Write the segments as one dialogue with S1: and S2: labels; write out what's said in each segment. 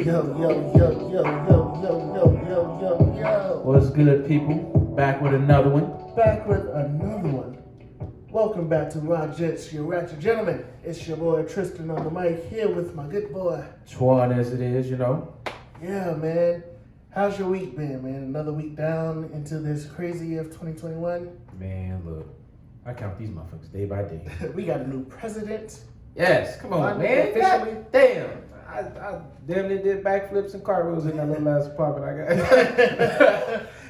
S1: Yo.
S2: What's good, people? Back with another one.
S1: Back with another one. Welcome back to RaGents, your ratchet gentlemen. It's your boy Tristan on the mic here with my good boy
S2: Twan, as it is, you know.
S1: Yeah, man. How's your week been, man? Another week down into this crazy year of 2021.
S2: Man, look, I count these motherfuckers day by day.
S1: We got a new president.
S2: Yes, come on, man.
S1: Officially.
S2: God damn. I damn near did backflips and cartwheels in that little last apartment I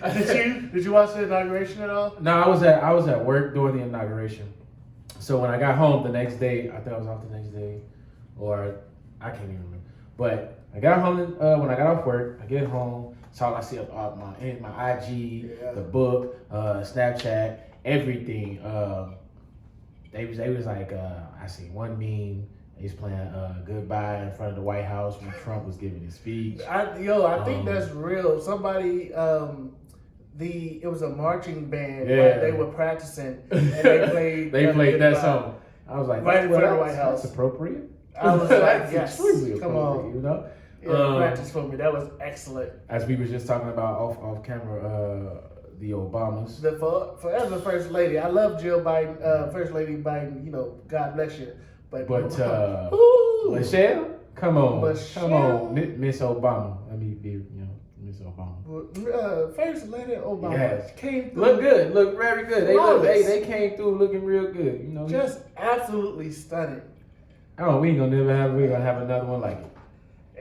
S2: got.
S1: Did you watch the inauguration at all?
S2: No, I was at work during the inauguration. So when I got home the next day, I think I was off the next day, or I can't even remember. But I got home when I got off work. I get home, saw all I see of my IG, the book, Snapchat, everything. They was like, I see one meme. He's playing Goodbye in front of the White House when Trump was giving his speech.
S1: I think that's real. Somebody, it was a marching band, but they were practicing and they played.
S2: They played that song. I was like,
S1: right in front of the White House.
S2: That's appropriate.
S1: I was like,
S2: that's
S1: yes,
S2: extremely
S1: come on,
S2: you know.
S1: Yeah, practice for me. That was excellent.
S2: As we were just talking about off camera, the Obamas.
S1: The forever First Lady. I love Jill Biden, First Lady Biden. You know, God bless you. But
S2: Michelle, come on, Miss Obama. Let me be, Miss Obama.
S1: First Lady Obama.
S2: Yes.
S1: Came through.
S2: Look good, look very good. They came through looking real good. You know,
S1: just absolutely stunning.
S2: Oh, we're gonna have another one like it.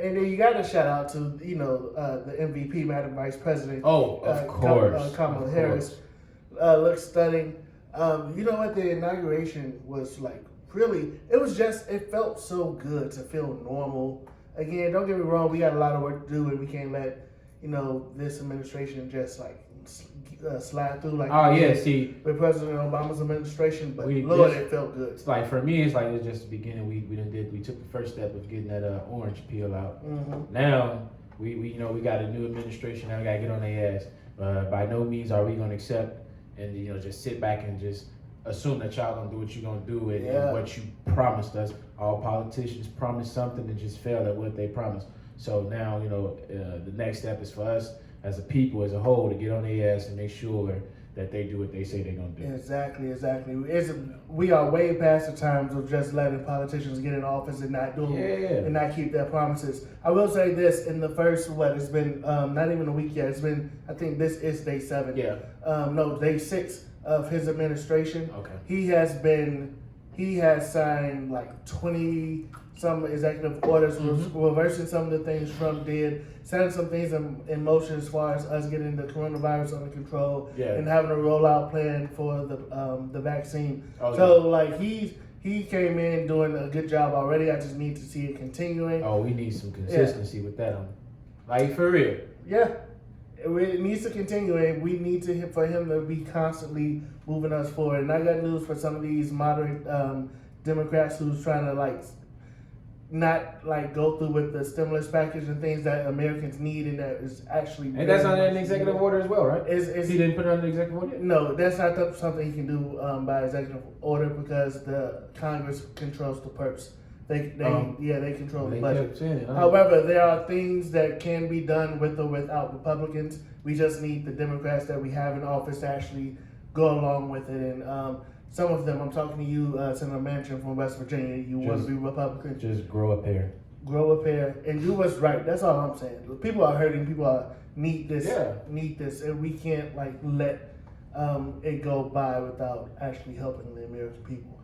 S1: And then you got to shout out to the MVP, Madam Vice President.
S2: Oh, of course,
S1: Kamala Harris. Looks stunning. You know what? The inauguration was like. Really, it felt so good to feel normal. Again, don't get me wrong, we got a lot of work to do and we can't let, this administration just like slide through like with President Obama's administration, but it felt good.
S2: It's like, for me, it's just the beginning. We took the first step of getting that orange peel out.
S1: Mm-hmm.
S2: Now, we got a new administration, now we got to get on their ass. By no means are we going to accept and, just sit back and just assume that y'all gonna do what you're gonna do and what you promised us. All politicians promise something and just fail at what they promised. So now, the next step is for us as a people, as a whole, to get on their ass and make sure that they do what they say they're gonna do.
S1: Exactly. We are way past the times of just letting politicians get in office and not do and not keep their promises. I will say this: in the first, it's been not even a week yet. It's been, I think this is day 7.
S2: Yeah.
S1: No, day 6 of his administration.
S2: Okay.
S1: He has signed like 20 some executive orders, reversing some of the things Trump did, setting some things in motion as far as us getting the coronavirus under control and having a rollout plan for the vaccine. He came in doing a good job already. I just need to see it continuing.
S2: Oh, we need some consistency with that. Like, for real.
S1: Yeah. It needs to continue, and we need for him to be constantly moving us forward. And I got news for some of these moderate Democrats who's trying to not go through with the stimulus package and things that Americans need, and that is actually.
S2: And that's under an executive order as well, right? He didn't put it under executive order?
S1: No, that's not something he can do by executive order because the Congress controls the purse. They control the budget. However, there are things that can be done with or without Republicans. We just need the Democrats that we have in office to actually go along with it. And some of them, I'm talking to you, Senator Manchin from West Virginia. You want to be Republican?
S2: Just grow a pair.
S1: Grow a pair and do what's right. That's all I'm saying. People are hurting. People need this, and we can't let it go by without actually helping the American people.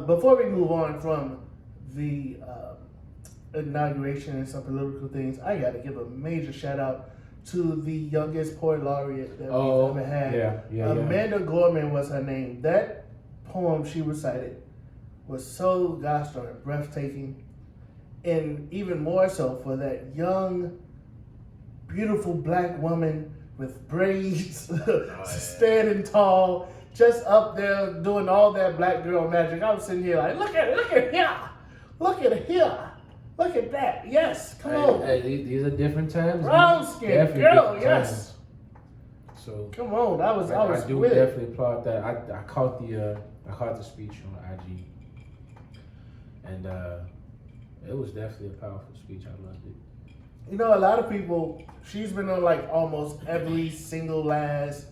S1: Before we move on from the inauguration and some political things, I got to give a major shout out to the youngest poet laureate that we've ever had. Amanda Gorman was her name. That poem she recited was so gosh darn breathtaking, and even more so for that young, beautiful black woman with braids, standing tall, just up there doing all that black girl magic. I was sitting here like, look at here. Look at here. Look at that. Yes. Come on.
S2: Hey, these are different times.
S1: Brown skin girl. Yes.
S2: So
S1: come on. I
S2: do definitely applaud that. I caught the speech on IG, and it was definitely a powerful speech. I loved it.
S1: You know, a lot of people. She's been on like almost every single last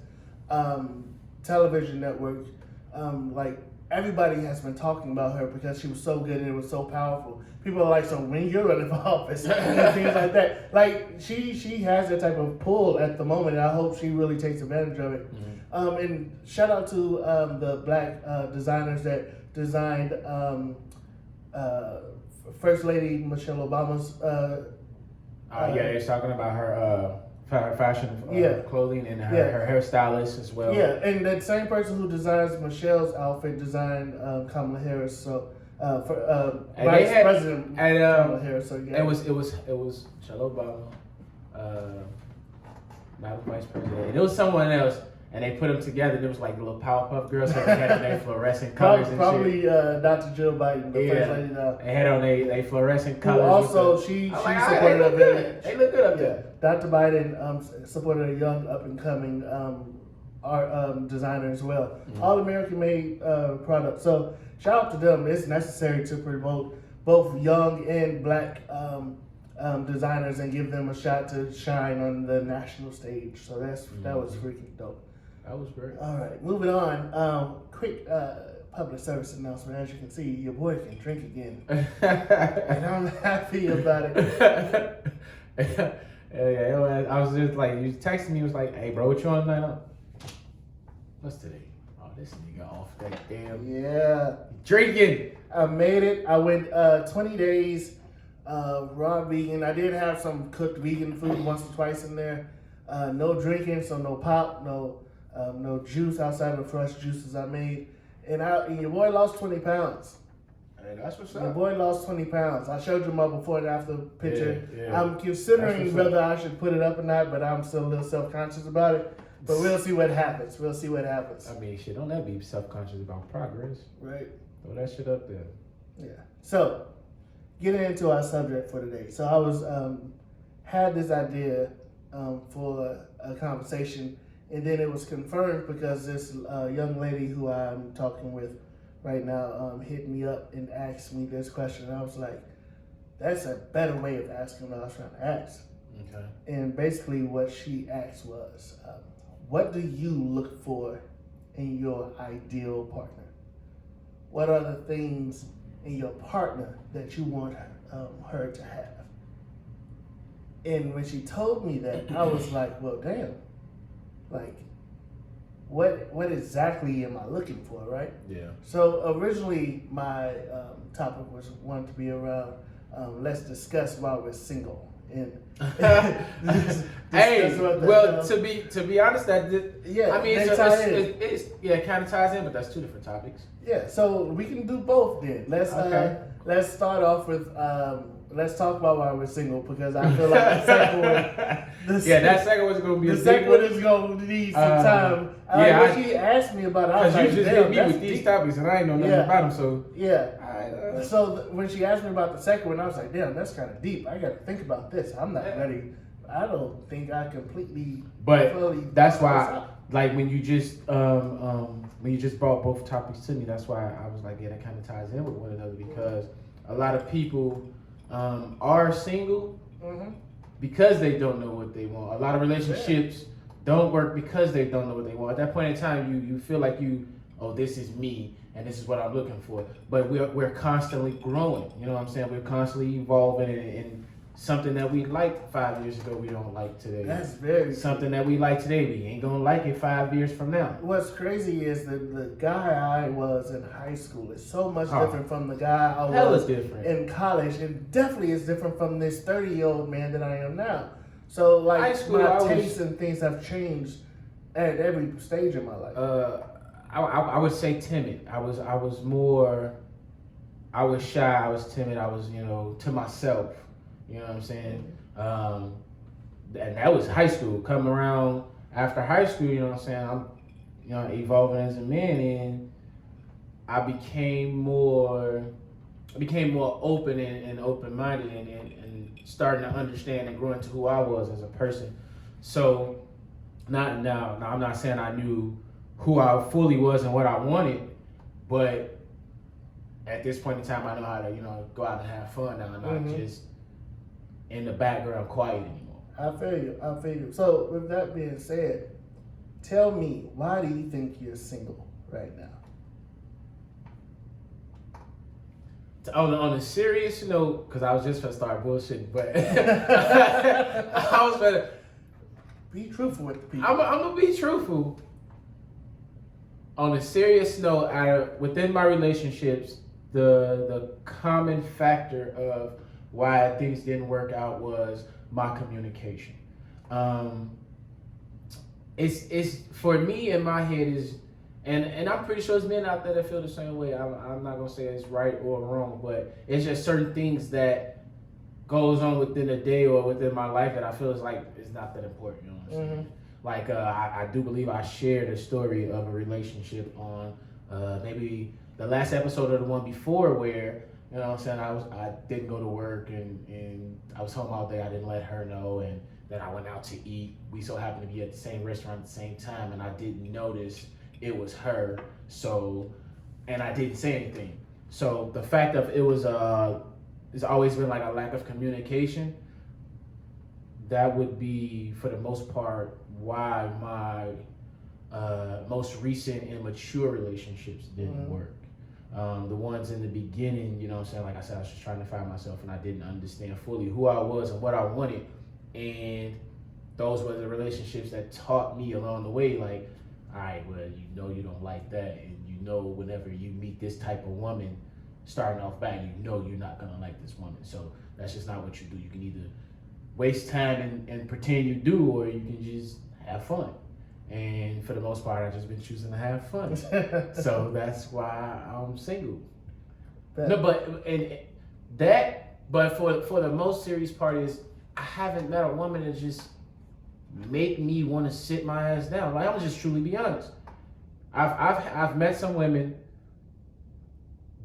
S1: television network. Like everybody has been talking about her because she was so good and it was so powerful. People are like, so when you're running for office and things like that. Like she has that type of pull at the moment. And I hope she really takes advantage of it. Mm-hmm. And shout out to the black designers that designed First Lady Michelle Obama's.
S2: Yeah, they're talking about her fashion clothing and her hairstylist as well.
S1: Yeah, and that same person who designs Michelle's outfit designed Kamala Harris. So for Vice President Kamala Harris. So yeah,
S2: it was Michelle Obama, not the Vice President. And it was someone else. And they put them together, and it was like little Powerpuff Girls, so they had on their fluorescent colors and
S1: probably Dr. Jill Biden, the first lady now.
S2: They had on their fluorescent colors.
S1: Also, she supported a very...
S2: They look good up there.
S1: Dr. Biden supported a young, up-and-coming art designer as well. Mm-hmm. All American-made products. So, shout out to them. It's necessary to promote both young and black designers and give them a shot to shine on the national stage. So that was freaking dope.
S2: That was great.
S1: All right, moving on. Quick public service announcement. As you can see, your boy can drink again, and I'm happy about it.
S2: Yeah, I was just like, you texted me, was like, "Hey, bro, what you on tonight?" What's today? Oh, this nigga off that damn drinking.
S1: I made it. I went 20 days raw vegan. I did have some cooked vegan food once or twice in there. No drinking, so no pop, no juice outside of the fresh juices I made. And your boy lost 20 pounds.
S2: Hey, that's what's up.
S1: Your boy lost 20 pounds. I showed you my before and after picture.
S2: Yeah.
S1: I'm considering whether I should put it up or not, but I'm still a little self-conscious about it. But we'll see what happens.
S2: I mean, shit, don't ever be self-conscious about progress.
S1: Right.
S2: Throw that shit up there.
S1: Yeah. So, getting into our subject for today. So I was had this idea for a conversation, and then it was confirmed because this young lady who I'm talking with right now hit me up and asked me this question. And I was like, that's a better way of asking what I was trying to ask.
S2: Okay.
S1: And basically what she asked was, what do you look for in your ideal partner? What are the things in your partner that you want her to have? And when she told me that, I was like, well, damn. Like, what exactly am I looking for, right?
S2: Yeah.
S1: So originally my topic was wanted to be around let's discuss why we're single. And
S2: to be honest, that I mean it kind of ties in, but that's two different topics.
S1: Yeah, so we can do both then. Let's start off with let's talk about why we're single, because I feel like the second one.
S2: That second one's gonna be
S1: the second one is gonna need some time. When she asked me about it, I was like,
S2: you just hit me with these topics, and I ain't know nothing about them. So
S1: so when she asked me about the second one, I was like, damn, that's kind of deep. I got to think about this. I'm not ready. I don't think I completely.
S2: But that's why, like when you just brought both topics to me, that's why I was like, that kind of ties in with one another, because a lot of people are single because they don't know what they want. A lot of relationships don't work because they don't know what they want. At that point in time, you feel like this is me and this is what I'm looking for. But we're constantly growing. You know what I'm saying? We're constantly evolving, and something that we liked 5 years ago, we don't like today.
S1: That's very
S2: something that we like today, we ain't gonna like it 5 years from now. What's
S1: crazy is the guy I was in high school is so much different from the guy I was in college, and definitely is different from this 30-year-old man that I am now. So my tastes and things have changed at every stage of my life.
S2: I would say timid. I was shy, I was timid, I was, to myself. You know what I'm saying? And that was high school. Coming around after high school, you know what I'm saying? I'm, evolving as a man, and I became more open and open-minded and starting to understand and grow into who I was as a person. So now I'm not saying I knew who I fully was and what I wanted, but at this point in time, I know how to, go out and have fun now, and not just in the background quiet anymore.
S1: I feel you. So with that being said, tell me, why do you think you're single right now?
S2: On a serious note, because I was just gonna start bullshitting, but I was gonna
S1: be truthful with the people.
S2: I'm gonna be truthful. On a serious note, within my relationships, the common factor of why things didn't work out was my communication. It's for me in my head is. And I'm pretty sure there's men out there that feel the same way. I'm not gonna say it's right or wrong, but it's just certain things that goes on within a day or within my life that I feel is like it's not that important. You know what I'm saying? Like I do believe I shared a story of a relationship on maybe the last episode or the one before where, you know what I'm saying, I didn't go to work and I was home all day. I didn't let her know, and then I went out to eat. We so happened to be at the same restaurant at the same time, and I didn't notice it was her, and I didn't say anything. So the fact of it was, it's always been like a lack of communication. That would be, for the most part, why my most recent and mature relationships didn't work. The ones in the beginning, you know what I'm saying, like I said, I was just trying to find myself and I didn't understand fully who I was and what I wanted. And those were the relationships that taught me along the way, like, all right, well, you know you don't like that, and you know whenever you meet this type of woman, starting off back, you know you're not gonna like this woman. So that's just not what you do. You can either waste time and pretend you do, or you can just have fun. And for the most part, I've just been choosing to have fun. So that's why I'm single. But for the most serious part is, I haven't met a woman that just make me want to sit my ass down. Like, I'm just truly be honest. I've met some women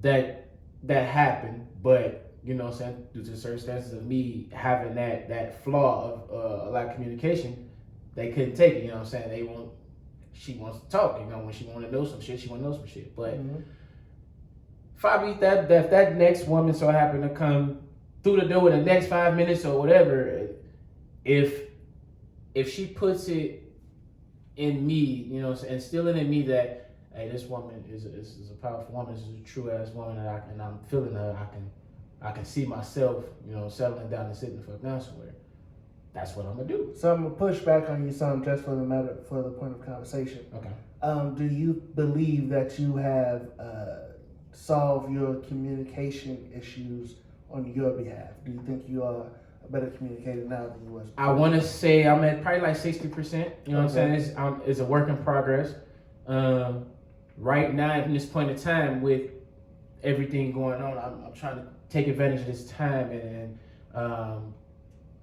S2: that happened, but you know what I'm saying, due to circumstances of me having that flaw of a lack of communication, they couldn't take it. You know what I'm saying? She wants to talk. You know, when she want to know some shit, she want to know some shit. But if I meet if that next woman so happened to come through the door in the next 5 minutes or whatever, if she puts it in me, you know, and instilling in me that, hey, this woman is a powerful woman, this is a true ass woman, and I'm feeling her, I can see myself, you know, settling down and sitting the fuck down somewhere. That's what I'm gonna do.
S1: So I'm gonna push back on you some, just for the point of conversation.
S2: Okay.
S1: Do you believe that you have solved your communication issues on your behalf? Do you think you are a better communicator now than you was before?
S2: I want to say I'm at probably like 60%. You know what I'm saying? It's a work in progress. Right now, at this point in time, with everything going on, I'm trying to take advantage of this time and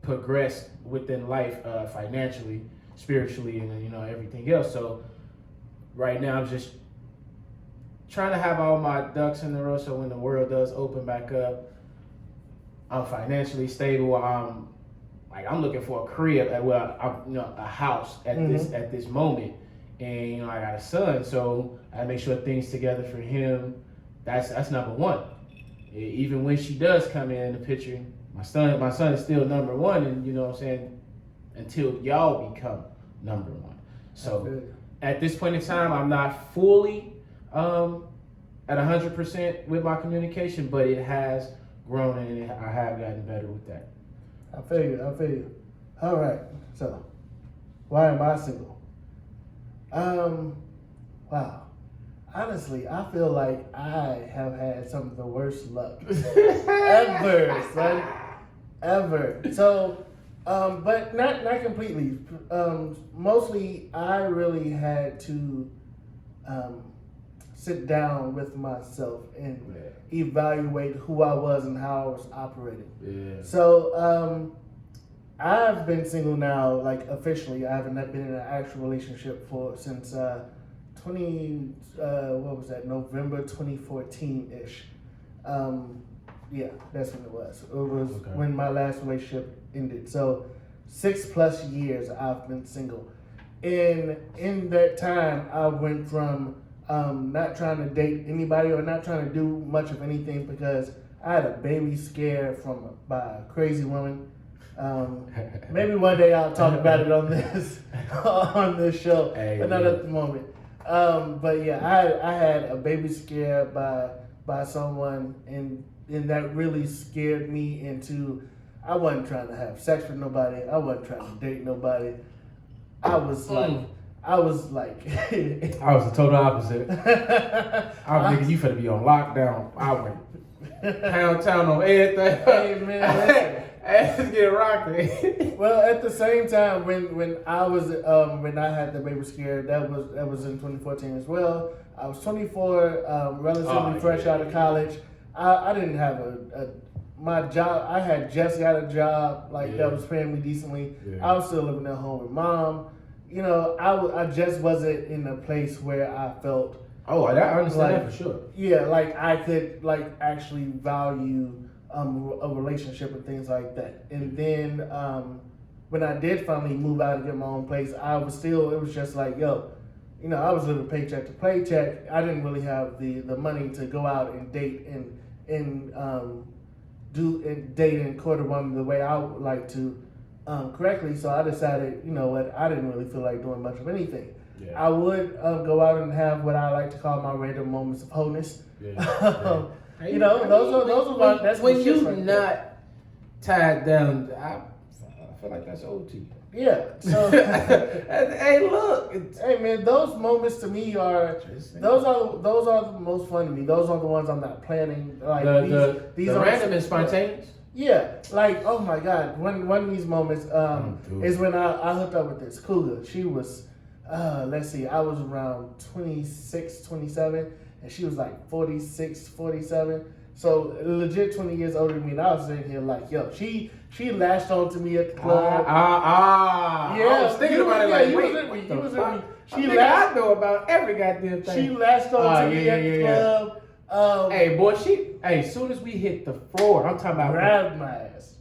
S2: progress within life, financially, spiritually, and you know, everything else. So right now, I'm just trying to have all my ducks in a row, so when the world does open back up, I'm financially stable. I'm looking for a crib, a house at this moment, and you know, I got a son, so I make sure things together for him. That's number one. Even when she does come in the picture, my son is still number one, and you know what I'm saying, until y'all become number one. So at this point in time, I'm not fully at 100% with my communication, but it has grown and I have gotten better with that.
S1: I feel you. All right. So, why am I single? Wow. Honestly, I feel like I have had some of the worst luck ever, son. Ever. So, but not completely. Mostly, I really had to sit down with myself and evaluate who I was and how I was operating.
S2: Yeah.
S1: So, I've been single now, like officially. I haven't been in an actual relationship since November 2014-ish. Yeah, that's when it was. It was when my last relationship ended. So 6+ years I've been single. And in that time, I went from not trying to date anybody or not trying to do much of anything because I had a baby scare by a crazy woman Maybe one day I'll talk about it on this show, but not at the moment. But yeah, I had a baby scare by someone, and that really scared me into. I wasn't trying to have sex with nobody. I wasn't trying to date nobody. I was like. I was the
S2: total opposite. I was thinking you finna be on lockdown. I went pound town on everything.
S1: Hey man,
S2: let's get rocking.
S1: Well, at the same time, when I was when I had the baby scare, that was in 2014 as well. I was 24, relatively fresh out of college. I didn't have my job. I had just got a job that was paying me decently. Yeah. I was still living at home with mom. You know, I just wasn't in a place where I felt.
S2: Oh, I understand that for sure.
S1: Yeah, I could actually value a relationship and things like that. And then when I did finally move out and get my own place, it was just like, yo, you know, I was living paycheck to paycheck. I didn't really have the money to go out and date and date and court a woman the way I would like to. Correctly, so I decided, you know what, I didn't really feel like doing much of anything. Yeah. I would go out and have what I like to call my random moments of wholeness. Yeah. You know, those are that's
S2: when you're right not there. Tied down. I feel like that's old to you.
S1: Yeah. So
S2: hey, look.
S1: Hey man, those moments to me are those are the most fun to me. Those are the ones I'm not planning. Like these
S2: the
S1: are
S2: random and spontaneous.
S1: Yeah, oh my God, one of these moments is when I hooked up with this cougar. She was, let's see, I was around 26, 27, and she was like 46, 47. So legit 20 years older than me, and I was sitting here like, yo, she lashed on to me at the club.
S2: Yeah, I was thinking about it wait, what the fuck? I know about every goddamn thing.
S1: She lashed on to me at the club.
S2: Hey boy, as soon as we hit the floor, I'm talking about
S1: grabbed my ass.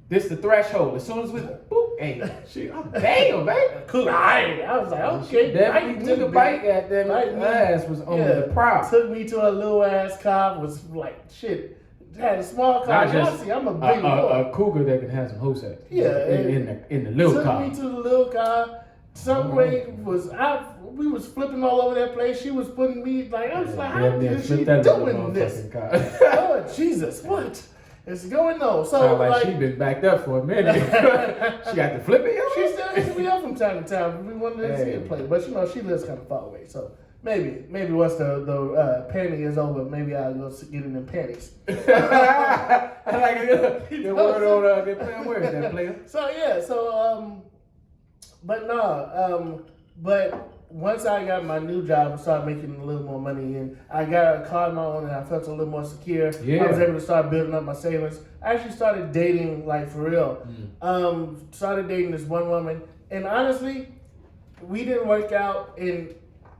S2: This the threshold. As soon as we boop, hey, damn, baby.
S1: Cool. I was like, okay.
S2: She definitely took a bite at them. My ass was on the prowl.
S1: Took me to a little ass car. Was like shit. Had a small car. I'm a big boy.
S2: A cougar that can have some hoe sex.
S1: Yeah,
S2: in the little car.
S1: Took me to the little car. Subway was out. We was flipping all over that place. She was putting me I was like, how is she doing this? Oh Jesus, what is going on? So
S2: sound like she been backed up for a minute. She got the flipping.
S1: She still hits me up from time to time. We wanted to see her play, but you know she lives kind of far away. So maybe once the panty is over, maybe I'll go get in them panties.
S2: I like it. The word on the player. Where is that player?
S1: So yeah, but once I got my new job and started making a little more money, and I got a car of my own, and I felt a little more secure. Yeah. I was able to start building up my savings. I actually started dating for real. Started dating this one woman, and honestly, we didn't work out. And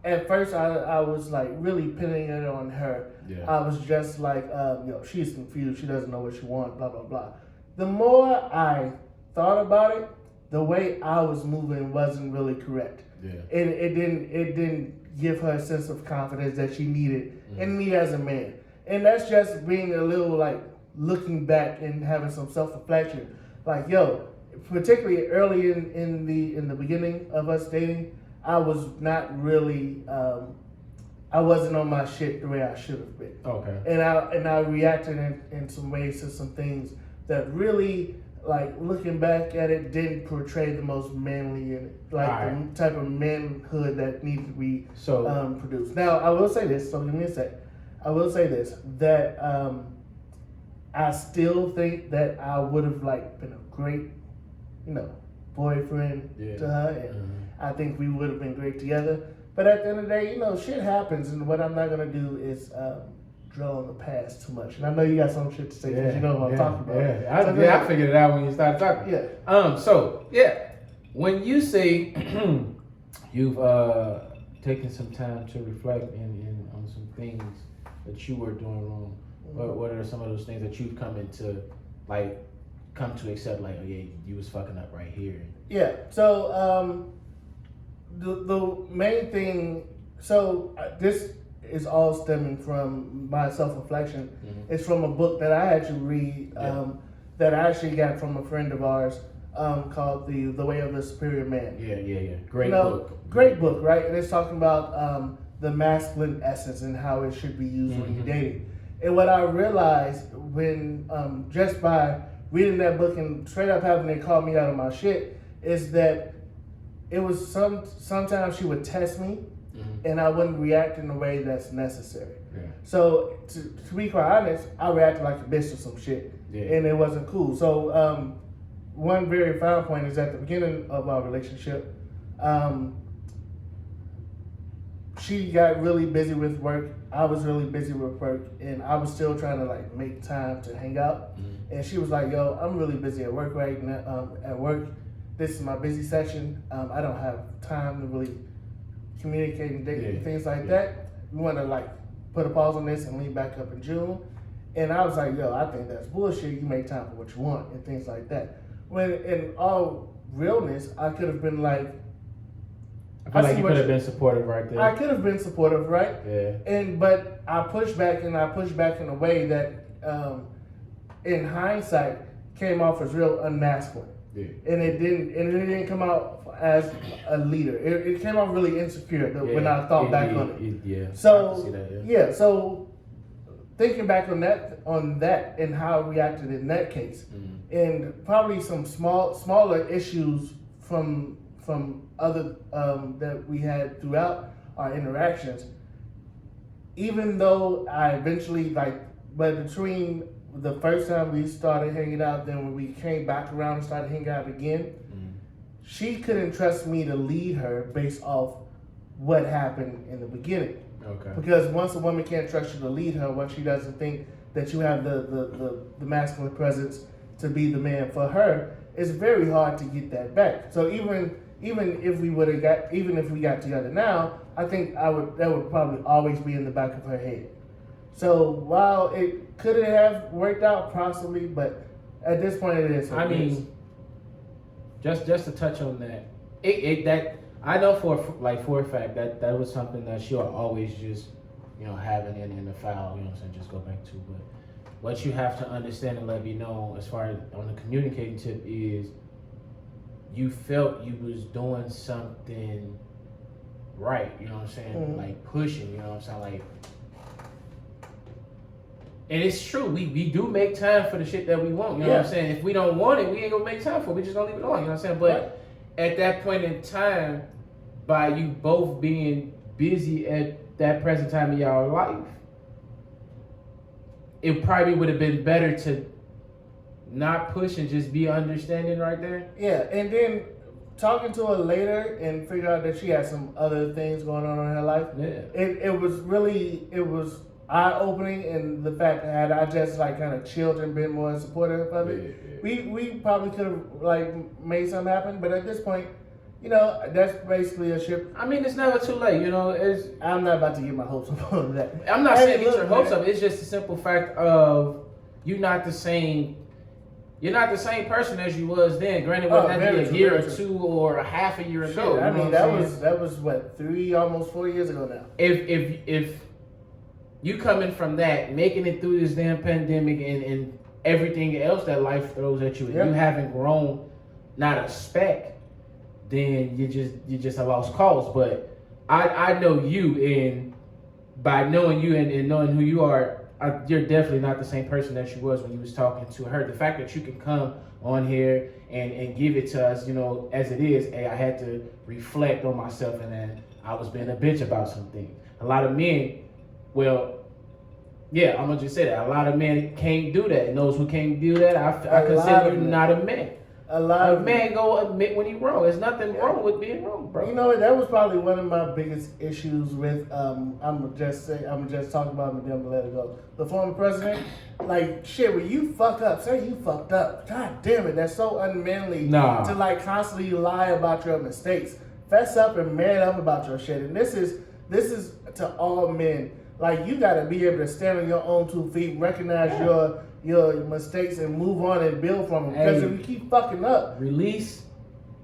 S1: at first, I was really pinning it on her. Yeah. I was just she's confused. She doesn't know what she wants. Blah blah blah. The more I thought about it, the way I was moving wasn't really correct. Yeah. It didn't give her a sense of confidence that she needed in me as a man. And that's just being a little looking back and having some self-reflection. Particularly early in the beginning of us dating, I was not really I wasn't on my shit the way I should have been. Okay. And I reacted in some ways to some things that really looking back at it, didn't portray the most manly and the type of manhood that needed to be produced. Now, I will say this, so give me a sec. I will say this, that I still think that I would have been a great, boyfriend to her, and I think we would have been great together. But at the end of the day, shit happens, and what I'm not gonna do is dwell on the past too much. And I know you got some shit to say because you know what I'm talking about.
S2: I figured it out when you started talking. Yeah. When you say you've taken some time to reflect on some things that you were doing wrong, what are some of those things that you've come to accept? Oh yeah, you was fucking up right here.
S1: Yeah. So the main thing. So this is all stemming from my self-reflection. It's from a book that I had to read that I actually got from a friend of ours called The Way of the Superior Man.
S2: Yeah. Great book.
S1: Great book, right? And it's talking about the masculine essence and how it should be used when you're dating. And what I realized when just by reading that book and straight up having it call me out of my shit is that it was sometimes she would test me and I wouldn't react in a way that's necessary. Yeah. So to be quite honest, I reacted like a bitch or some shit, and it wasn't cool. So one very fine point is at the beginning of our relationship, she got really busy with work. I was really busy with work, and I was still trying to like make time to hang out. And she was like, "Yo, I'm really busy at work right now. At work, this is my busy section. I don't have time to really communicate and date and things like that. We want to like put a pause on this and lean back up in June." And I was like, "Yo, I think that's bullshit. You make time for what you want and things like that." When in all realness, I could have been like,
S2: I feel like you could have been supportive right there.
S1: I could have been supportive, right?
S2: Yeah.
S1: But I pushed back in a way that, in hindsight, came off as real unmasculine. Yeah. And it didn't come out as a leader. It came off really insecure when I thought back on it. So I can see that, So thinking back on that and how I reacted in that case, and probably some smaller issues from other that we had throughout our interactions. Even though I eventually but between the first time we started hanging out, then when we came back around and started hanging out again, she couldn't trust me to lead her based off what happened in the beginning. Okay. Because once a woman can't trust you to lead her, once she doesn't think that you have the masculine presence to be the man for her, it's very hard to get that back. So even if we got together now, I think that would probably always be in the back of her head. So while it could have worked out possibly, but at this point it is.
S2: I mean, just to touch on that, that I know for a fact that was something that she'll always just have in the file, just go back to. But what you have to understand and let me know as far as on the communicating tip is, you felt you was doing something right, you know what I'm saying? Like pushing, you know what I'm saying? Like, and it's true, we do make time for the shit that we want, you know what I'm saying? If we don't want it, we ain't gonna make time for it, we just gonna leave it on, you know what I'm saying? But at that point in time, by you both being busy at that present time in y'all life, it probably would have been better to not push and just be understanding right there.
S1: Yeah, and then talking to her later and figure out that she had some other things going on in her life. Yeah, it was eye-opening in the fact that had I just like kind of chilled and been more supportive of it, we probably could have like made something happen. But at this point, that's basically a ship.
S2: I mean, it's never too late,
S1: I'm not about to get my hopes up on that.
S2: I'm not saying get your hopes up. It's just a simple fact of you're not the same person as you was then. Granted, whether that be a year or two or a half a year ago.
S1: I mean, that was what, 3, almost 4 years ago now.
S2: If you coming from that, making it through this damn pandemic and everything else that life throws at you, and you haven't grown not a speck, then you just a lost cause. But I know you, and by knowing you and knowing who you are, you're definitely not the same person that you was when you was talking to her. The fact that you can come on here and give it to us, as it is, hey, I had to reflect on myself and then I was being a bitch about something. A lot of men, I'm gonna just say that. A lot of men can't do that. And those who can't do that, I consider you not a man. A man go admit when he's wrong. There's nothing wrong with being wrong, bro.
S1: That was probably one of my biggest issues with I'm gonna just talk about him and then let it go. The former president, like shit, when you fuck up, say you fucked up. God damn it, that's so unmanly to like constantly lie about your mistakes. Fess up and man up about your shit. And this is to all men. Like, you gotta be able to stand on your own 2 feet, recognize your mistakes and move on and build from them. Because if you keep fucking up,
S2: release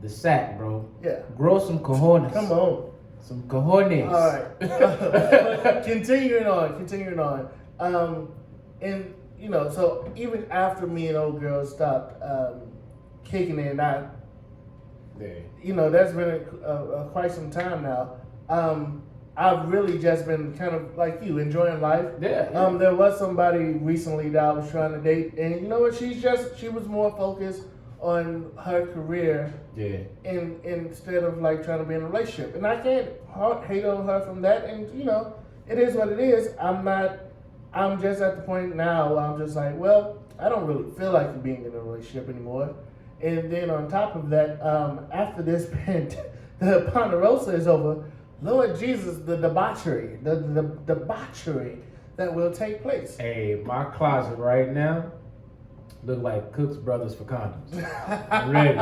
S2: the sack, bro.
S1: Yeah.
S2: Grow some cojones.
S1: Come on.
S2: Some cojones.
S1: All right. Continuing on. And so even after me and old girl stopped kicking it, and that's been quite some time now. I've really just been kind of like you, enjoying life.
S2: Yeah.
S1: There was somebody recently that I was trying to date, and you know what? She was more focused on her career.
S2: Yeah.
S1: Instead of like trying to be in a relationship, and I can't hate on her from that. And it is what it is. I'm just at the point now where I'm just like, well, I don't really feel like being in a relationship anymore. And then on top of that, after this the Ponderosa is over, Lord Jesus, the debauchery that will take place.
S2: Hey, my closet right now look like Cook's Brothers for condoms. I'm ready.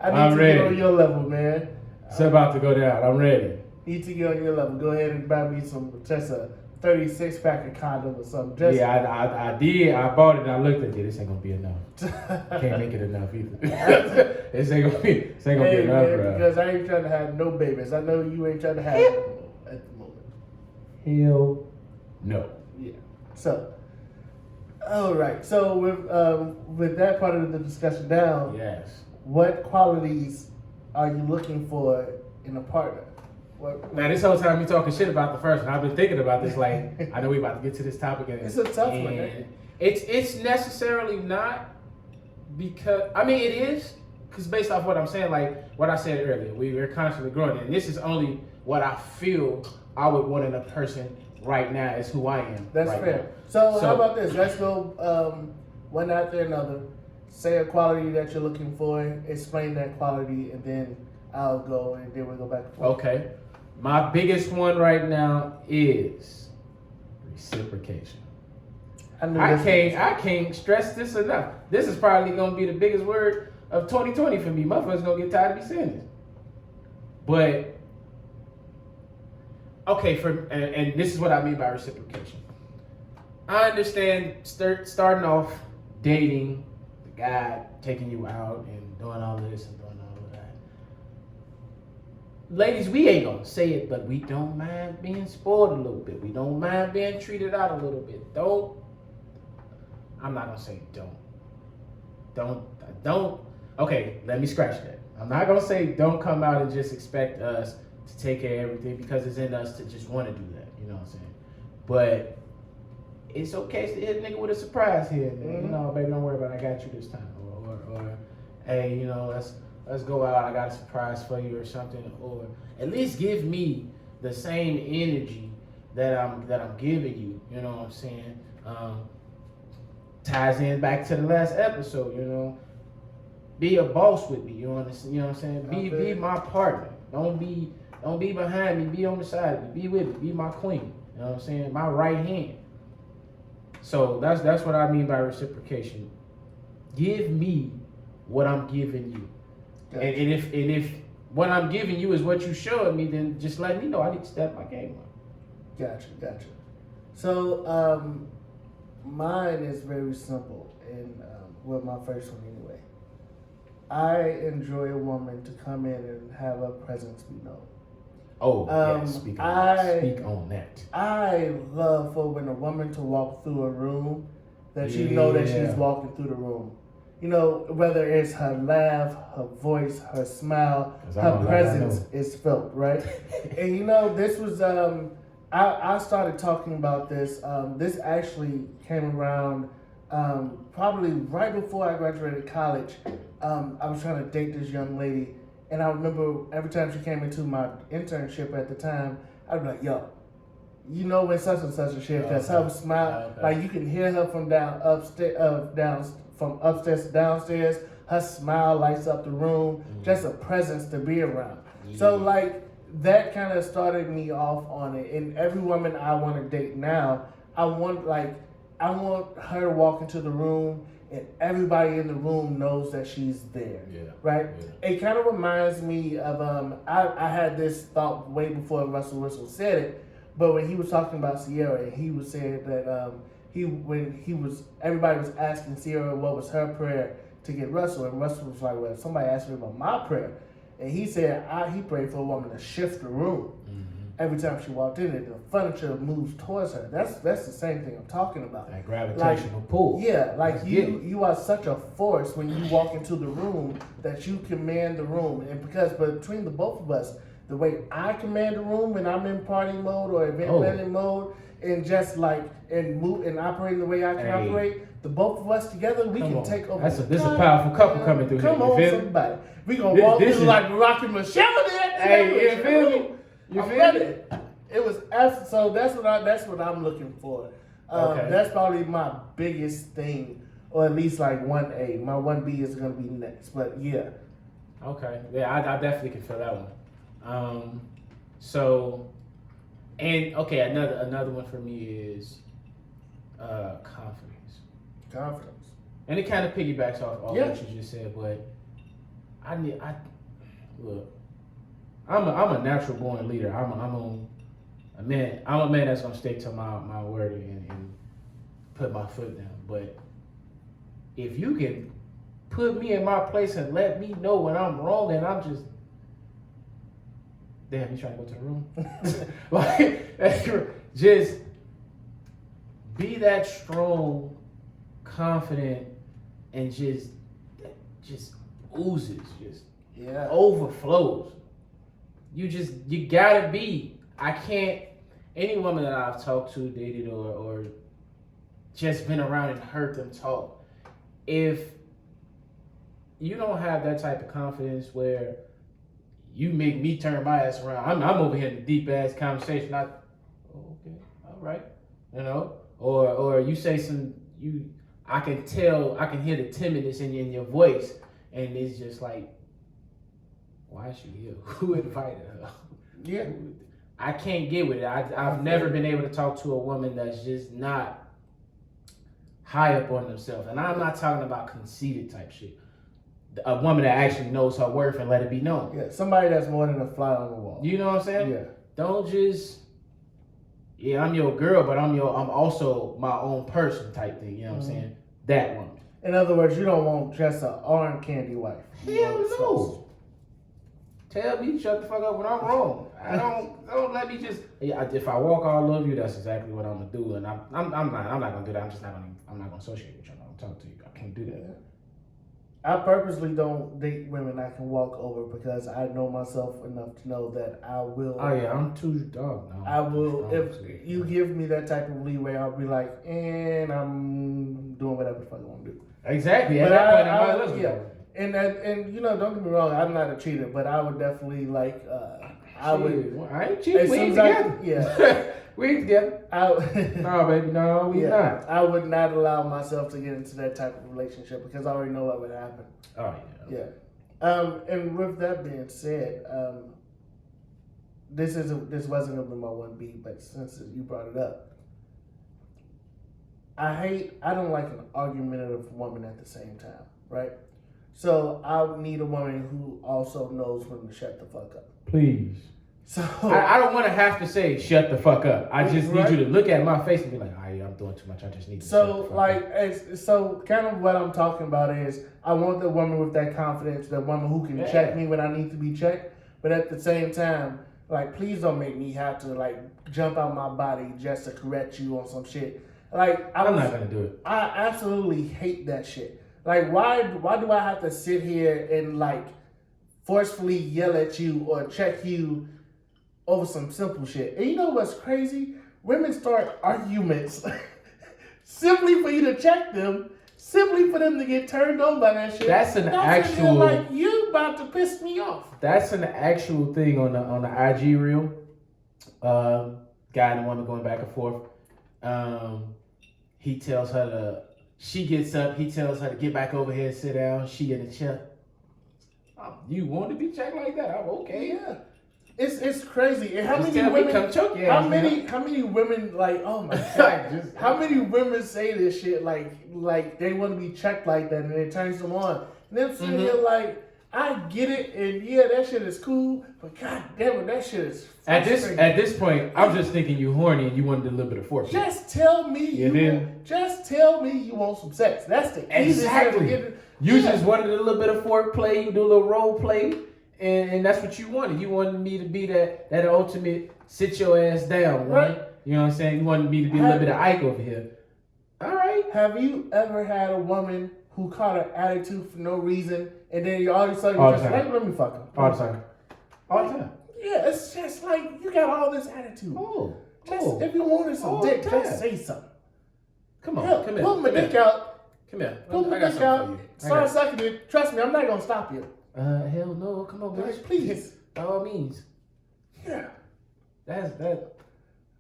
S1: I need to get on your level, man.
S2: It's about to go down. I'm ready.
S1: Need to get on your level. Go ahead and buy me just a 36 pack of condom or something.
S2: I did. I bought it and I looked at it. This ain't gonna be enough. Can't make it enough either. This ain't gonna be enough,
S1: man,
S2: bro.
S1: because I ain't trying to have no babies. I know you ain't trying to have them at the moment.
S2: Hell no.
S1: Yeah. So, all right. So with that part of the discussion down,
S2: Yes.
S1: what qualities are you looking for in a partner?
S2: Now this whole time you talking shit about the first one. I've been thinking about this. Like, I know we about to get to this topic, and
S1: it's a tough one. Man.
S2: It's necessarily not, because I mean it is, because based off what I'm saying, like what I said earlier, we're constantly growing, and this is only what I feel I would want in a person right now is who I am.
S1: That's
S2: right
S1: fair.
S2: now.
S1: So how about this? Let's go one after another. Say a quality that you're looking for. Explain that quality, and then I'll go, and then we'll go back and forth.
S2: Okay. My biggest one right now is reciprocation. I can't stress this enough. This is probably gonna be the biggest word of 2020 for me. Motherfuckers gonna get tired of me saying this. But okay, and this is what I mean by reciprocation. I understand starting off dating, the guy taking you out and doing all this and doing all of that. Ladies, we ain't gonna say it, but we don't mind being spoiled a little bit. We don't mind being treated out a little bit. I'm not gonna say don't. Okay, let me scratch that. I'm not gonna say don't come out and just expect us to take care of everything, because it's in us to just want to do that. You know what I'm saying? But it's okay to hit a nigga with a surprise here.
S1: Mm-hmm.
S2: Baby, don't worry about it. I got you this time. Or hey, let's go out. I got a surprise for you or something. Or at least give me the same energy that I'm giving you. You know what I'm saying? Ties in back to the last episode. Be a boss with me. You understand? You know what I'm saying? Be my partner. Don't be behind me. Be on the side of me. Be with me. Be my queen. You know what I'm saying? My right hand. So that's what I mean by reciprocation. Give me what I'm giving you. Gotcha. And if what I'm giving you is what you showed me, then just let me know. I need to step my game up.
S1: Gotcha. So mine is very simple, and my first one anyway. I enjoy a woman to come in and have her presence be known.
S2: Oh, yes, speak on that.
S1: I love for when a woman to walk through a room, that you know that she's walking through the room. Whether it's her laugh, her voice, her smile, her presence is felt, right? And this was I started talking about this. This actually came around probably right before I graduated college. I was trying to date this young lady, and I remember every time she came into my internship at the time, I'd be like, yo, when such and such a shit, because her smile, like you can hear her from from upstairs to downstairs. Her smile lights up the room, just a presence to be around. Yeah. So like that kind of started me off on it. And every woman I want to date now, I want her to walk into the room and everybody in the room knows that she's there. Yeah. Right? Yeah. It kind of reminds me of I had this thought way before Russell Wilson said it, but when he was talking about Sierra, he was saying that everybody was asking Sierra what was her prayer to get Russell, and Russell was like, well, somebody asked me about my prayer, and he said he prayed for a woman to shift the room. Mm-hmm. every time she walked in, the furniture moves towards her. That's the same thing I'm talking about.
S2: That gravitational pull.
S1: Yeah, like you are such a force when you walk into the room that you command the room. And because between the both of us, the way I command the room when I'm in party mode or event planning mode, and just like and move and operate the way I can operate, the both of us together, we can take over.
S2: This is a powerful couple coming through here.
S1: Come on, somebody. We gonna walk through like Rocky Michelle did.
S2: Hey, you feel me? You feel me?
S1: It was so that's what I'm looking for. That's probably my biggest thing, or at least like 1A. My 1B is gonna be next, but yeah.
S2: Okay, yeah, I definitely can feel that one. Another one for me is confidence.
S1: Confidence.
S2: And it kind of piggybacks off all what you just said, but look. I'm a natural born leader. I'm a man that's gonna stick to my word and put my foot down. But if you can put me in my place and let me know when I'm wrong, and I'm just damn, you trying to go to the room? Like, just be that strong, confident, and just oozes, overflows. You gotta be. I can't. Any woman that I've talked to, dated, or just been around and heard them talk, if you don't have that type of confidence where you make me turn my ass around, I'm over here in the deep ass conversation. Okay, all right, or you say I can hear the timidness in your voice, and it's just like, why is she here? Who invited her?
S1: Yeah.
S2: I can't get with it. I've never been able to talk to a woman that's just not high up on themselves. And I'm not talking about conceited type shit. A woman that actually knows her worth and let it be known.
S1: Yeah, somebody that's more than a fly on the wall.
S2: You know what I'm saying?
S1: Yeah.
S2: Don't just, I'm your girl, but I'm also my own person type thing. You know what I'm saying? That woman.
S1: In other words, you don't want just an orange candy wife.
S2: Hell no. Tell me shut the fuck up when I'm wrong. Don't let me just. If I walk all over you, that's exactly what I'm gonna do, and I'm not gonna do that. I'm not gonna associate with you. I'm not gonna talk to you. I can't do that.
S1: I purposely don't date women I can walk over because I know myself enough to know that I will.
S2: Oh yeah, I'm too dog now.
S1: I will. If you give me that type of leeway, I'll be like, and I'm doing whatever the fuck I want to do.
S2: Exactly.
S1: But And don't get me wrong, I'm not a cheater, but I would definitely like. I
S2: ain't cheating. We ain't together. We ain't together. No, baby, no, we not.
S1: I would not allow myself to get into that type of relationship because I already know what would happen.
S2: Oh yeah.
S1: Yeah. And with that being said, this wasn't gonna be my 1B, but since you brought it up, I don't like an argumentative woman at the same time, right? So I need a woman who also knows when to shut the fuck up.
S2: Please. So I don't want to have to say shut the fuck up. I just need you to look at my face and be like, I'm doing too much. I just need to.
S1: So kind of what I'm talking about is I want the woman with that confidence, the woman who can check me when I need to be checked, but at the same time, like, please don't make me have to like jump out my body just to correct you on some shit. Like
S2: I'm not gonna do it.
S1: I absolutely hate that shit. Like, why do I have to sit here and like forcefully yell at you or check you over some simple shit? And you know what's crazy? Women start arguments simply for you to check them, simply for them to get turned on by that shit.
S2: That's an actual,
S1: like, you about to piss me off.
S2: That's an actual thing on the IG reel. Guy and a woman going back and forth. He tells her she gets up. He tells her to get back over here and sit down. She in the chair. You want to be checked like that? I'm okay.
S1: Yeah. It's crazy. And how
S2: Just
S1: many women?
S2: Come choke you.
S1: How many women like? Oh my god! How many women say this shit like they want to be checked like that, and it turns them on? And then sitting here like, I get it, and yeah, that shit is cool, but god damn it, that shit is frustrating.
S2: At this point, I'm just thinking you horny and you wanted a little bit of foreplay.
S1: Just tell me you want some sex. That's the easiest way to get it.
S2: You just wanted a little bit of foreplay, you do a little role play, and that's what you wanted. You wanted me to be that ultimate sit your ass down,
S1: right?
S2: You know what I'm saying? You want me to be a little bit of Ike over here. All right.
S1: Have you ever had a woman who caught an attitude for no reason, and then you all of a sudden
S2: All
S1: just
S2: the
S1: like,
S2: time.
S1: let me fuck her?
S2: All the time. All the time.
S1: Yeah, it's just like you got all this attitude. Just if you wanted some dick, just say something.
S2: Come on,
S1: Hell,
S2: come here.
S1: Pull my dick out.
S2: Come here.
S1: Pull my dick out. Start sucking it. Trust me, I'm not gonna stop you.
S2: Hell no. Come on, bitch.
S1: Please.
S2: By all means.
S1: Yeah.
S2: That.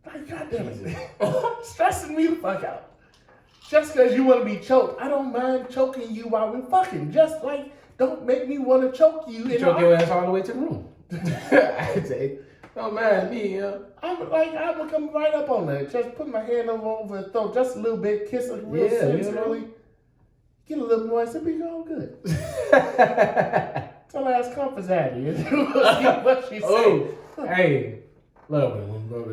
S1: Like, goddamn it. Stressing me the fuck out. Just because you want to be choked, I don't mind choking you while we're fucking. Just like, don't make me want to choke you.
S2: Choke your ass all the way to the room. I'd say, don't mind me,
S1: I'm gonna come right up on that. Just put my hand over the throat, just a little bit, kiss it real sensually. Get a little moist, it'll be all good. Tell her ass comfort daddy. What she say.
S2: Hey. Love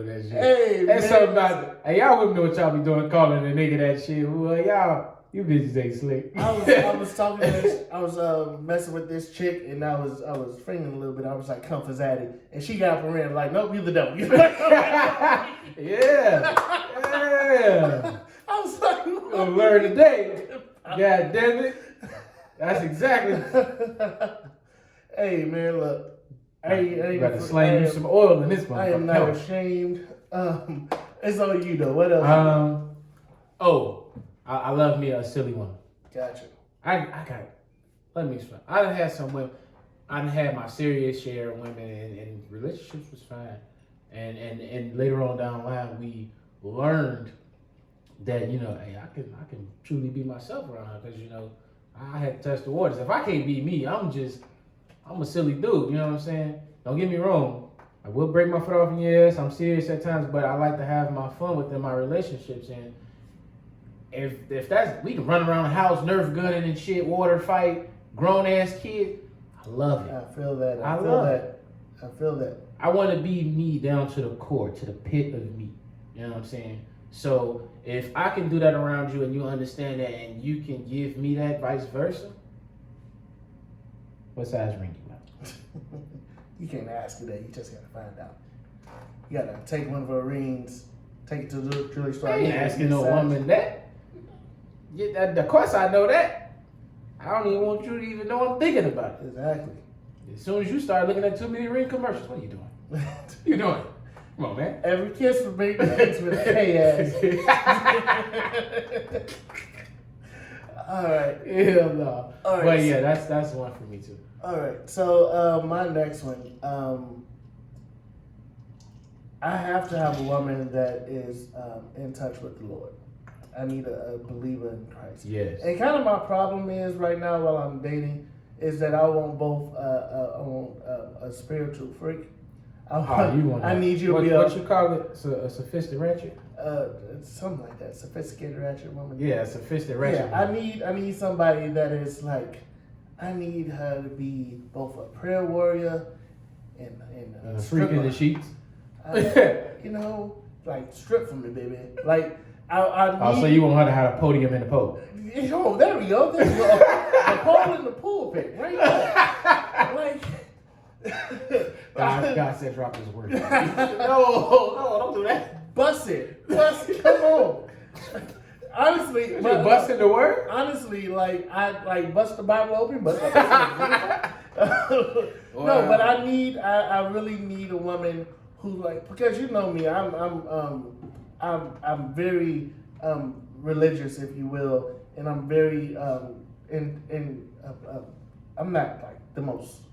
S2: that shit.
S1: Hey,
S2: that's
S1: man.
S2: something about it. Hey, y'all wouldn't know what y'all be doing calling a nigga that shit. Well, y'all, you bitches ain't slick.
S1: I was talking to this, I was messing with this chick, and I was fingering a little bit. I was like, comfort zaddy. And she got up and ran like, nope, you the devil.
S2: Yeah.
S1: I was like,
S2: you're gonna learn today. God damn it. That's exactly.
S1: Hey, man, look.
S2: You got to slang you some oil in this one.
S1: I am not ashamed. It's on you though. What else?
S2: I love me a silly one.
S1: Gotcha.
S2: I got. Let me explain. I done had some women. I done had my serious share of women, and relationships was fine. And later on down the line, we learned that hey, I can truly be myself around her because I had to test the waters. If I can't be me, I'm a silly dude, you know what I'm saying? Don't get me wrong. I will break my foot off in your ass. I'm serious at times, but I like to have my fun within my relationships. And if that's, we can run around the house, Nerf gunning and shit, water fight, grown ass kid. I love it.
S1: I feel that.
S2: I love it.
S1: I feel that.
S2: I want to be me down to the core, to the pit of me. You know what I'm saying? So if I can do that around you and you understand that and you can give me that, vice versa. What size ring you got?
S1: You can't ask her that. You just gotta find out. You gotta take one of her rings, take it to the jewelry store.
S2: I ain't asking no woman that. Yeah, of course I know that. I don't even want you to even know I'm thinking about it.
S1: Exactly.
S2: As soon as you start looking at too many ring commercials, what are you doing? What are you doing? Come on, man.
S1: Every kiss will make the kiss with a hey ass. All right.
S2: Hell no.
S1: All right.
S2: But yeah, that's one for me too.
S1: All right. So my next one, I have to have a woman that is in touch with the Lord. I need a believer in Christ.
S2: Yes.
S1: And kind of my problem is right now while I'm dating is that I want both. I want a spiritual freak. I need you to be
S2: what you call it? A sophisticated ratchet?
S1: Something like that. Sophisticated ratchet woman.
S2: Yeah, sophisticated ratchet.
S1: Yeah, I need somebody that is like, I need her to be both a prayer warrior and
S2: a freak in the sheets.
S1: Like strip from me, baby. Like I need.
S2: So you want her to have a podium in the pole?
S1: Oh, there we go. A pole in the pulpit, right there. Like.
S2: God said drop his word. No, don't do that.
S1: Bust it. Come on. Honestly,
S2: you busting the word?
S1: Honestly, I bust the Bible open, but no, but I really need a woman who because you know me, I'm very religious, if you will, and I'm very I'm not the most.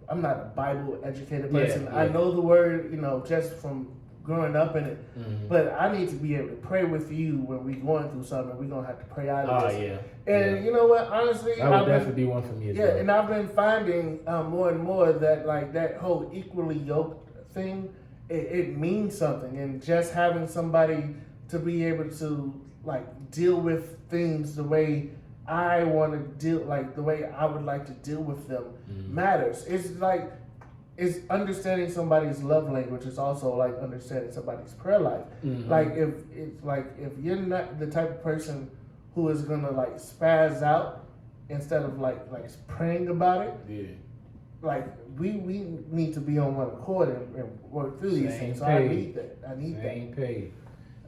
S1: I'm not a Bible educated person. Yeah. I know the word, just from growing up in it. Mm-hmm. But I need to be able to pray with you when we're going through something. We're going to have to pray out of this. Yeah. And you know what? Honestly,
S2: that would definitely be one for me as well.
S1: Yeah, and I've been finding more and more that that whole equally yoked thing, it means something. And just having somebody to be able to deal with things the way I want to deal, the way I would like to deal with them matters. It's understanding somebody's love language. It's also understanding somebody's prayer life. Mm-hmm. If you're not the type of person who is gonna spaz out instead of praying about it, like we need to be on one accord and work through these things. So I need that. I need
S2: that. Paid.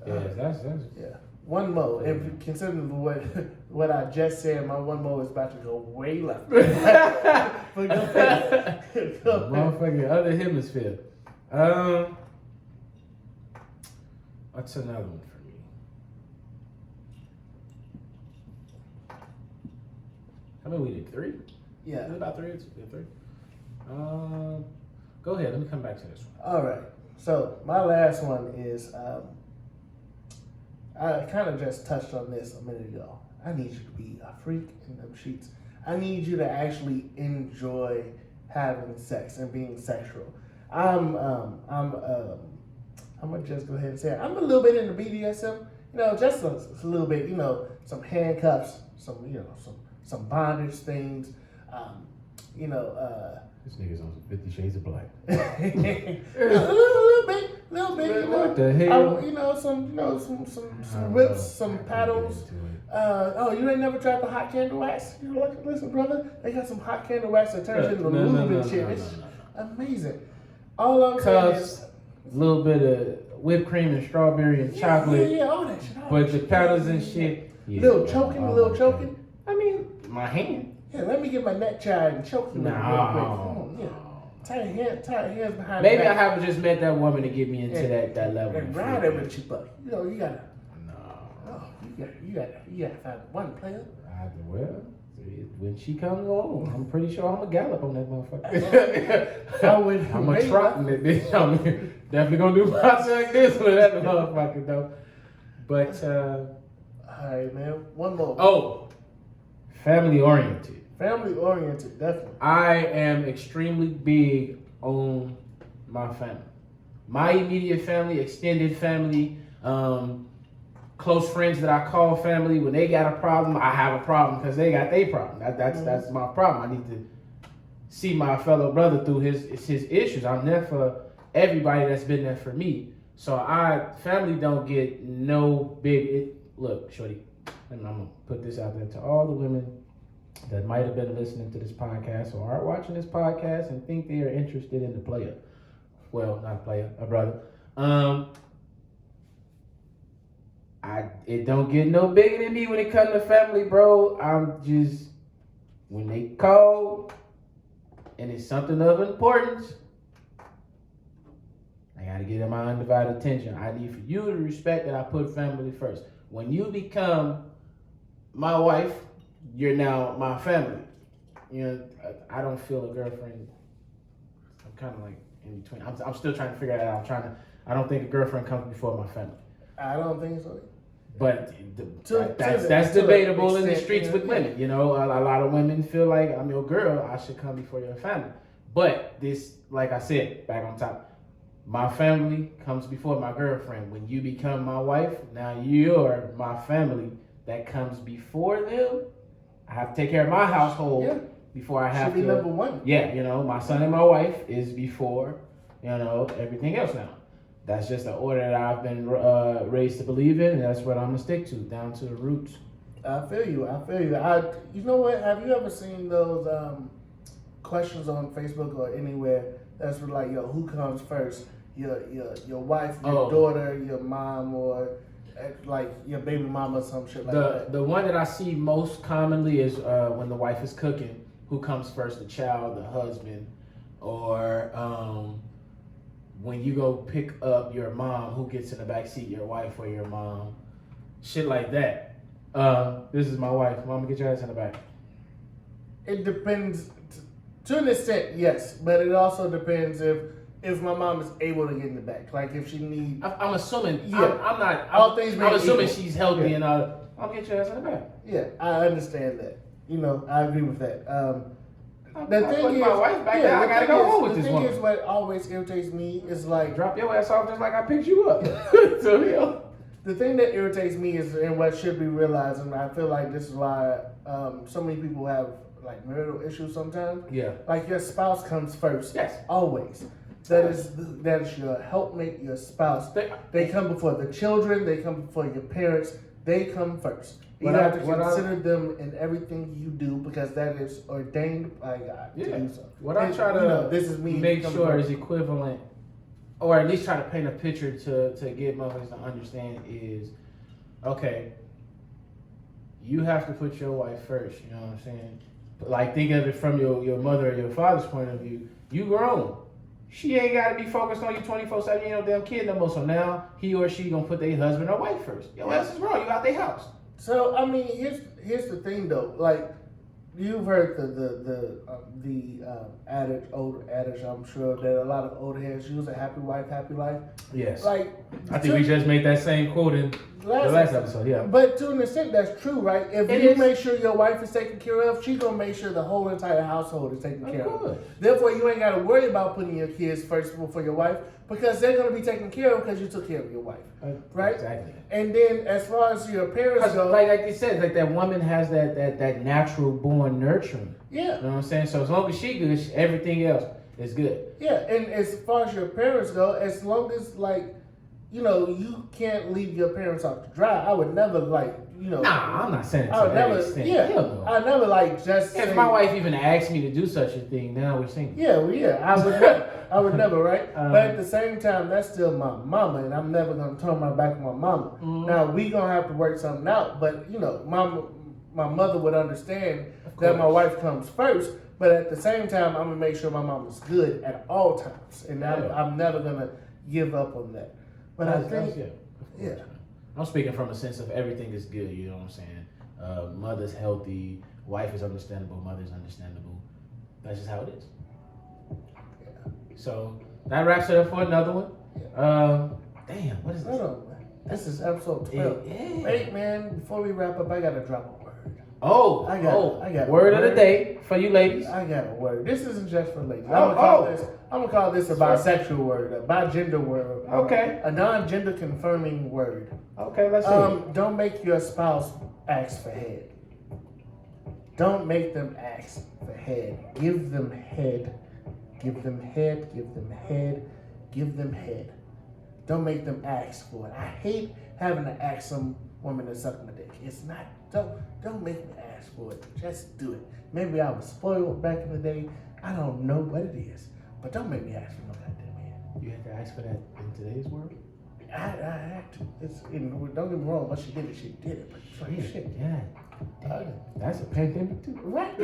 S2: Yes, that's
S1: yeah. One more. If you consider what I just said, my one more is about to go way left. But go ahead.
S2: Motherfucking other hemisphere. What's another one for me? How many we did? 3?
S1: Yeah.
S2: About 3? It's 3. Go ahead. Let me come back to this one.
S1: All right. So my last one is I kind of just touched on this a minute ago. I need you to be a freak in them sheets. I need you to actually enjoy having sex and being sexual. I'm gonna just go ahead and say it. I'm a little bit into BDSM. Just a little bit. Some handcuffs, some bondage things.
S2: This nigga's on some 50 Shades of Black.
S1: a little bit.
S2: What the hell?
S1: Some whips, some paddles. You ain't never tried the hot candle wax? Listen, brother, they got some hot candle wax that turns into lube and shit. It's amazing. All I'm saying is
S2: a little bit of whipped cream and strawberry and chocolate.
S1: Yeah, all that shit.
S2: But the paddles and shit. Yeah,
S1: little choking.
S2: I mean, my hand.
S1: Yeah, let me get my neck child and choke you real quick. Tie your hands behind.
S2: Maybe I haven't just met that woman to get me into that level.
S1: And ride it with you, but you gotta.
S2: No.
S1: Oh, you gotta find one player.
S2: Well, when she comes on, I'm pretty sure I'm a gallop on that motherfucker. I'm a trot in it, bitch. I'm definitely gonna do my like this with that motherfucker though. But
S1: all right, man. One more.
S2: Oh, family oriented.
S1: Family oriented, definitely.
S2: I am extremely big on my family. My immediate family, extended family, close friends that I call family. When they got a problem, I have a problem because they got their problem. That's my problem. I need to see my fellow brother through his issues. I'm there for everybody that's been there for me. So family don't get no big. Look, shorty, and I'm gonna put this out there to all the women that might have been listening to this podcast or are watching this podcast and think they are interested in the player. Well, not a player, a brother. It don't get no bigger than me when it comes to family, bro. When they call and it's something of importance, I gotta give them my undivided attention. I need for you to respect that I put family first. When you become my wife, you're now my family. I don't feel a girlfriend. I'm kind of like in between. I'm still trying to figure that out. I don't think a girlfriend comes before my family.
S1: I don't think so.
S2: But that's debatable in the streets with women. A lot of women feel like I'm your girl. I should come before your family. But this, like I said, back on top, my family comes before my girlfriend. When you become my wife, now you're my family. That comes before them. I have to take care of my household before I have to.
S1: Should be number one.
S2: Yeah, my son and my wife is before, everything else now. That's just the order that I've been raised to believe in, and that's what I'm gonna stick to, down to the roots.
S1: I feel you. You know what? Have you ever seen those questions on Facebook or anywhere that's like, who comes first? Your wife, your daughter, your mom, or like your baby mama, or some shit like that.
S2: The one that I see most commonly is when the wife is cooking, who comes first, the child, the husband, or when you go pick up your mom, who gets in the back seat, your wife or your mom, shit like that. This is my wife. Mama, get your ass in the back.
S1: It depends to an extent, yes, but it also depends if my mom is able to get in the back. Like if she needs.
S2: I'm assuming.
S1: Yeah.
S2: I'm assuming she's healthy and I'll get your ass in the back.
S1: Yeah, I understand that. I agree with that. The thing is,
S2: my wife back there. I gotta go home with this woman.
S1: The thing is, what always irritates me is like
S2: drop your ass off just like I picked you up. So
S1: the thing that irritates me is, and what should be realized, and I feel like this is why so many people have like marital issues sometimes.
S2: Yeah.
S1: Like your spouse comes first.
S2: Yes.
S1: Always. That is your helpmate, your spouse. They come before the children. They come before your parents. They come first. You
S2: What
S1: have
S2: I-
S1: to
S2: what I-
S1: consider them in everything you do because that is ordained by God to do so.
S2: What I
S1: And,
S2: try to
S1: this is me
S2: make
S1: coming
S2: sure
S1: from-
S2: is equivalent, or at least try to paint a picture to get motherfuckers to understand is, okay, you have to put your wife first. You know what I'm saying? Like, think of it from your mother or your father's point of view. You grown. She ain't got to be focused on you 24/7. You ain't no damn kid no more. So now he or she gonna put their husband or wife first. Your ass is grown. You out their house.
S1: So I mean, here's the thing though. Like, you've heard the old adage. I'm sure that a lot of older heads use: a happy wife, happy life.
S2: Yes.
S1: Like,
S2: I think we just made that same quote in the last episode. Yeah.
S1: But to an extent, that's true, right? If
S2: It
S1: you
S2: is.
S1: make sure your wife is taken care of, she's gonna make sure the whole entire household is taken care
S2: course.
S1: of. Therefore, you ain't gotta worry about putting your kids first before your wife because they're gonna be taken care of because you took care of your wife, right?
S2: Exactly.
S1: And then, as far as your parents go,
S2: Like you said, like that woman has that natural born nurturing.
S1: yeah.
S2: You know what I'm saying? So as long as she good, everything else is good.
S1: Yeah, and as far as your parents go, as long as you can't leave your parents out to dry. I would never
S2: Nah, I'm not saying it
S1: I
S2: to
S1: would
S2: that
S1: never,
S2: extent.
S1: yeah.
S2: Hell no.
S1: I never just.
S2: If
S1: say,
S2: my wife even asked me to do such a thing, now we're single.
S1: Yeah, well, yeah, I would never. I would never, right? But at the
S2: Um,
S1: same time, that's still my mama, and I'm never gonna turn my back on my mama.
S2: Mhm.
S1: Now we gonna have to work something out, but my mother would understand
S2: Of
S1: that my
S2: course.
S1: wife comes first. But at the same time, I'm gonna make sure my mama's good at all times, and
S2: Yeah.
S1: I'm never gonna give up on that. But I think,
S2: yeah.
S1: yeah.
S2: I'm speaking from a sense of everything is good. You know what I'm saying? Mother's healthy, wife is understandable, mother's understandable. That's just how it is. So that wraps it up for another one. Damn, what is this?
S1: Hold on, man. This is episode 12.
S2: Yeah.
S1: Wait, man, before we wrap up, I gotta drop a word.
S2: Oh,
S1: I got a
S2: word of the
S1: word.
S2: day for you ladies.
S1: I got a word. This isn't just for ladies.
S2: Oh,
S1: I'm gonna call this a bisexual word, a bi-gender word.
S2: Okay.
S1: A non-gender confirming word.
S2: Okay, let's see.
S1: Don't make your spouse ask for head. Don't make them ask for head. Give them head. Give them head. Give them head. Give them head. Don't make them ask for it. I hate having to ask some woman to suck my dick. It's not. Don't make me ask for it. Just do it. Maybe I was spoiled back in the day. I don't know what it is, but don't make me ask for no goddamn head.
S2: You had to ask for that in today's world?
S1: I had to. Don't get me wrong. Once she did it, she did it. But fuck shit.
S2: Yeah. That's a pandemic too.
S1: Right.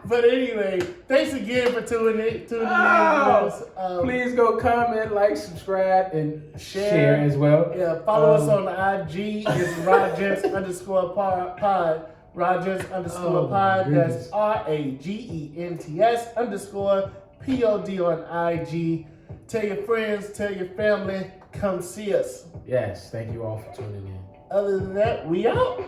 S1: But anyway, thanks again for tuning in.
S2: Please go comment, like, subscribe, and share as well.
S1: Yeah, follow us on the IG. It's RaGents _pod. RaGents _pod.
S2: goodness.
S1: That's RaGents_POD on IG. Tell your friends, tell your family, come see us.
S2: Yes, thank you all for tuning in.
S1: Other than that, we out.